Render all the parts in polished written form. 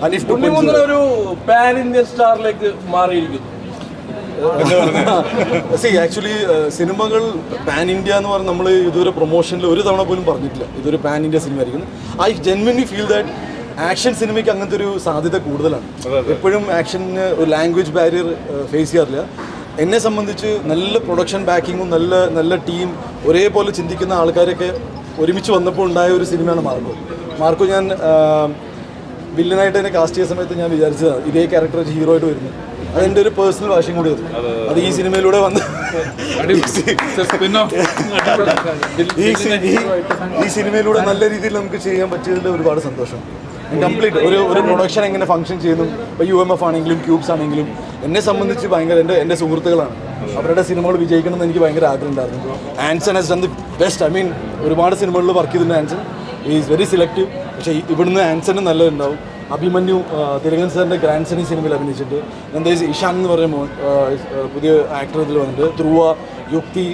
അനീഫ് ഒരു pan Indian സ്റ്റാറിലേക്ക് മാറിയിരിക്കുന്നു. Actually സിനിമകൾ പാൻ ഇന്ത്യ എന്ന് പറഞ്ഞാൽ നമ്മൾ ഇതുവരെ പ്രൊമോഷനിൽ ഒരു തവണ പോലും പറഞ്ഞിട്ടില്ല ഇതൊരു പാൻ ഇന്ത്യ സിനിമ ആയിരിക്കുന്നു. I genuinely feel that action സിനിമയ്ക്ക് അങ്ങനത്തെ ഒരു സാധ്യത കൂടുതലാണ്. എപ്പോഴും ആക്ഷന് ഒരു ലാംഗ്വേജ് ബാരിയർ ഫേസ് ചെയ്യാറില്ല. എന്നെ സംബന്ധിച്ച് നല്ല പ്രൊഡക്ഷൻ ബാക്കിങ്ങും നല്ല ടീം ഒരേപോലെ ചിന്തിക്കുന്ന ആൾക്കാരൊക്കെ ഒരുമിച്ച് വന്നപ്പോൾ ഉണ്ടായ ഒരു സിനിമയാണ് മാർക്കോ. ഞാൻ വില്ലനായിട്ട് എന്നെ കാസ്റ്റ് ചെയ്ത സമയത്ത് ഞാൻ വിചാരിച്ചതാണ് ഇതേ ക്യാരക്ടർ വെച്ച് ഹീറോ ആയിട്ട് വരുന്നത്. അതെൻ്റെ ഒരു പേഴ്സണൽ വാശിയും കൂടി ആയിരുന്നു. അത് ഈ സിനിമയിലൂടെ വന്ന് ഈ സിനിമയിലൂടെ നല്ല രീതിയിൽ നമുക്ക് ചെയ്യാൻ പറ്റിയതിൽ ഒരുപാട് സന്തോഷം. കംപ്ലീറ്റ് ഒരു പ്രൊഡക്ഷൻ എങ്ങനെ ഫംഗ്ഷൻ ചെയ്യുന്നു. ഇപ്പോൾ UMF ആണെങ്കിലും ക്യൂബ്സ് ആണെങ്കിലും എന്നെ സംബന്ധിച്ച് ഭയങ്കര എൻ്റെ സുഹൃത്തുക്കളാണ്. അവരുടെ സിനിമകൾ വിജയിക്കണം എന്ന് എനിക്ക് ഭയങ്കര ആഗ്രഹം ഉണ്ടായിരുന്നു. Anson has done the best. I mean ഒരുപാട് സിനിമകളിൽ വർക്ക് ചെയ്തിട്ടുണ്ട് ആൻസൺ. Is very selective. പക്ഷേ ഇവിടുന്ന് ആൻസണ് നല്ലതുണ്ടാവും. അഭിമന്യു തിലകൻ സാറിൻ്റെ ഗ്രാൻഡ് സൺ ഈ സിനിമയിൽ അഭിനയിച്ചിട്ട്. എന്താ ഇഷാൻ എന്ന് പറയുന്ന പുതിയ ആക്ടർ ഇതിൽ വന്നിട്ട്. ധ്രുവ, യുക്തി,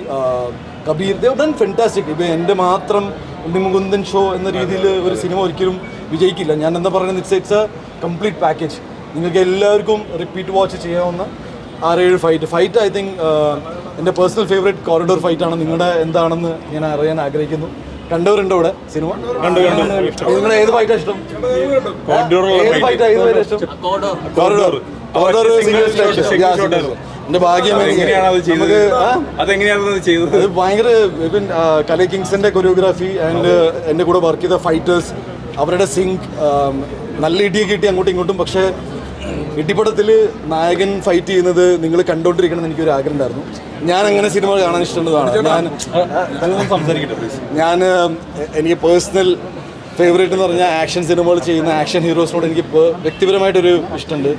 കബീർ, ദേ ഡൺ ഫെന്റാസ്റ്റിക്. ഇപ്പോൾ എൻ്റെ മാത്രം ഉണ്ണിമുകുന്ദൻ ഷോ എന്ന രീതിയിൽ ഒരു സിനിമ ഒരിക്കലും വിജയിക്കില്ല. ഞാൻ എന്താ പറയുന്നത്, ഇറ്റ്സ് എ കംപ്ലീറ്റ് പാക്കേജ്. നിങ്ങൾക്ക് എല്ലാവർക്കും റിപ്പീറ്റ് വാച്ച് ചെയ്യാവുന്ന 6-7 ഫൈറ്റ്. ഐ തിങ്ക് എൻ്റെ പേഴ്സണൽ ഫേവറേറ്റ് കോറിഡോർ ഫൈറ്റാണ്. നിങ്ങളുടെ എന്താണെന്ന് ഞാൻ അറിയാൻ ആഗ്രഹിക്കുന്നു. കണ്ടവരുണ്ടോ ഇവിടെ സിനിമ? നിങ്ങളുടെ ഏത് ഫൈറ്റാണ് ഇഷ്ടം? ഏത് ഫൈറ്റാണ് ഇഷ്ടം? കോറിഡോർ. എന്റെ ഭാഗ്യം. അത് ഭയങ്കര കലൈ കിങ്സിന്റെ കൊറിയോഗ്രാഫി ആൻഡ് എൻ്റെ കൂടെ വർക്ക് ചെയ്ത ഫൈറ്റേഴ്സ്, അവരുടെ സിങ്ക്, നല്ല ഇടിയൊക്കെ കിട്ടി അങ്ങോട്ടും ഇങ്ങോട്ടും. പക്ഷേ ഇടിപ്പടത്തിൽ നായകൻ ഫൈറ്റ് ചെയ്യുന്നത് നിങ്ങൾ കണ്ടുകൊണ്ടിരിക്കണം എന്ന് എനിക്കൊരു ആഗ്രഹം ഉണ്ടായിരുന്നു. ഞാൻ അങ്ങനെ സിനിമ കാണാൻ ഇഷ്ടമുള്ളതാണ്. ഞാൻ എനിക്ക് പേഴ്സണൽ ഫേവറേറ്റ് എന്ന് പറഞ്ഞാൽ ആക്ഷൻ സിനിമകൾ ചെയ്യുന്ന ആക്ഷൻ ഹീറോസിനോട് എനിക്ക് വ്യക്തിപരമായിട്ടൊരു ഇഷ്ടമുണ്ട്.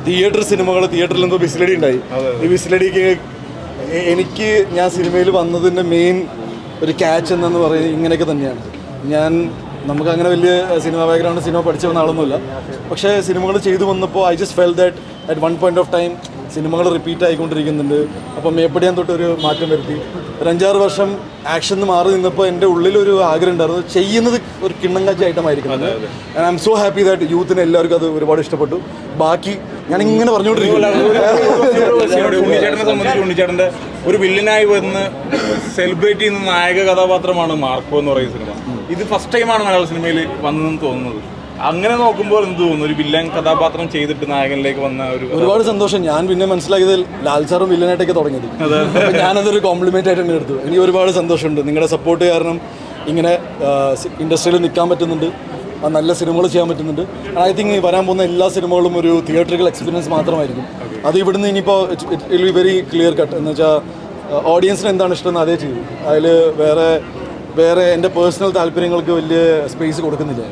തിയേറ്ററിൽ എന്തോ വിസിലടി ഉണ്ടായി. ഈ വിസിലടിക്ക് എനിക്ക് ഞാൻ സിനിമയിൽ വന്നതിൻ്റെ മെയിൻ ഒരു ക്യാച്ച് എന്നു പറയുന്നത് ഇങ്ങനെയൊക്കെ തന്നെയാണ്. നമുക്ക് അങ്ങനെ വലിയ സിനിമ ബാക്ക്ഗ്രൗണ്ട് സിനിമ പഠിച്ചു വന്ന ആളൊന്നുമില്ല. പക്ഷേ സിനിമകൾ ചെയ്തു വന്നപ്പോൾ I just felt that at one point of time സിനിമകൾ റിപ്പീറ്റ് ആയിക്കൊണ്ടിരിക്കുന്നുണ്ട്. അപ്പോൾ മേപ്പടിയാൻ തൊട്ടൊരു മാറ്റം വരുത്തി. ഒരു 5-6 വർഷം ആക്ഷൻ മാറി നിന്നപ്പോൾ എൻ്റെ ഉള്ളിലൊരു ആഗ്രഹം ഉണ്ടായിരുന്നു ചെയ്യുന്നത് ഒരു കിണ്ണം കാഴ്ച ഐറ്റമായിരിക്കും. And I'm so happy that യൂത്തിന് എല്ലാവർക്കും അത് ഒരുപാട് ഇഷ്ടപ്പെട്ടു. ബാക്കി ഞാൻ ഇങ്ങനെ പറഞ്ഞുകൊണ്ടിരിക്കും. ഉണ്ണിച്ചേട്ടനെ സംബന്ധിച്ച് ഉണ്ണിച്ചേട്ടൻ്റെ ഒരു വില്ലനായി വന്ന് സെലിബ്രേറ്റ് ചെയ്യുന്ന നായക കഥാപാത്രമാണ് മാർക്കോ എന്ന് പറയുന്ന സിനിമ. ഇത് ഫസ്റ്റ് ടൈമാണ് മലയാള സിനിമയിൽ വന്നതെന്ന് തോന്നുന്നത്. അങ്ങനെ നോക്കുമ്പോൾ എന്ത് തോന്നുന്നു, ഒരു വില്ലൻ കഥാപാത്രം ചെയ്തിട്ട് നായകനിലേക്ക് വന്ന ഒരുപാട് സന്തോഷം. ഞാൻ പിന്നെ മനസ്സിലാക്കിയത് ലാൽ സാറും വില്ലനായിട്ടൊക്കെ തുടങ്ങിയത്. ഞാനതൊരു കോംപ്ലിമെൻ്റ് ആയിട്ട് തന്നെ എടുത്തു. എനിക്ക് ഒരുപാട് സന്തോഷമുണ്ട്. നിങ്ങളുടെ സപ്പോർട്ട് കാരണം ഇങ്ങനെ ഇൻഡസ്ട്രിയിൽ നിൽക്കാൻ പറ്റുന്നുണ്ട്, നല്ല സിനിമകൾ ചെയ്യാൻ പറ്റുന്നുണ്ട്. ഐ തിങ്ക് വരാൻ പോകുന്ന എല്ലാ സിനിമകളും ഒരു തിയേറ്ററിക്കൽ എക്സ്പീരിയൻസ് മാത്രമായിരിക്കും. അത് ഇവിടുന്ന് ഇനിയിപ്പോൾ it will be very clear cut. എന്ന് വെച്ചാൽ ഓഡിയൻസിന് എന്താണ് ഇഷ്ടമെന്ന് അതേ ചെയ്യും. അതിൽ വേറെ എൻ്റെ പേഴ്സണൽ താല്പര്യങ്ങൾക്ക് വലിയ സ്പേസ് കൊടുക്കുന്നില്ല.